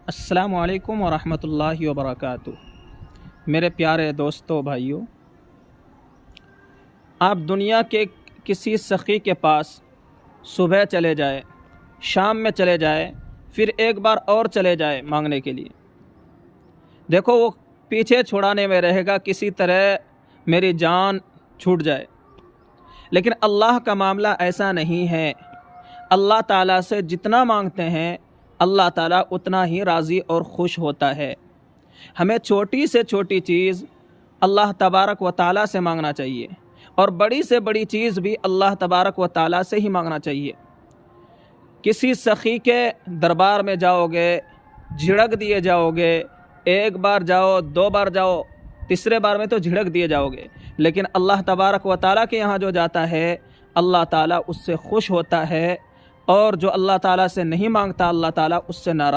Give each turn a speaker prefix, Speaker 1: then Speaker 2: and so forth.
Speaker 1: السلام علیکم ورحمۃ اللہ وبرکاتہ۔ میرے پیارے دوستو بھائیوں، آپ دنیا کے کسی سخی کے پاس صبح چلے جائے، شام میں چلے جائے، پھر ایک بار اور چلے جائے مانگنے کے لیے، دیکھو وہ پیچھے چھڑانے میں رہے گا، کسی طرح میری جان چھوٹ جائے۔ لیکن اللہ کا معاملہ ایسا نہیں ہے۔ اللہ تعالیٰ سے جتنا مانگتے ہیں اللہ تعالیٰ اتنا ہی راضی اور خوش ہوتا ہے۔ ہمیں چھوٹی سے چھوٹی چیز اللہ تبارک و تعالیٰ سے مانگنا چاہیے، اور بڑی سے بڑی چیز بھی اللہ تبارک و تعالیٰ سے ہی مانگنا چاہیے۔ کسی سخی کے دربار میں جاؤ گے، جھڑک دیے جاؤ گے، ایک بار جاؤ، دو بار جاؤ، تیسرے بار میں تو جھڑک دیے جاؤ گے، لیکن اللہ تبارک و تعالیٰ کے یہاں جو جاتا ہے اللہ تعالیٰ اس سے خوش ہوتا ہے، اور جو اللہ تعالیٰ سے نہیں مانگتا اللہ تعالیٰ اس سے ناراض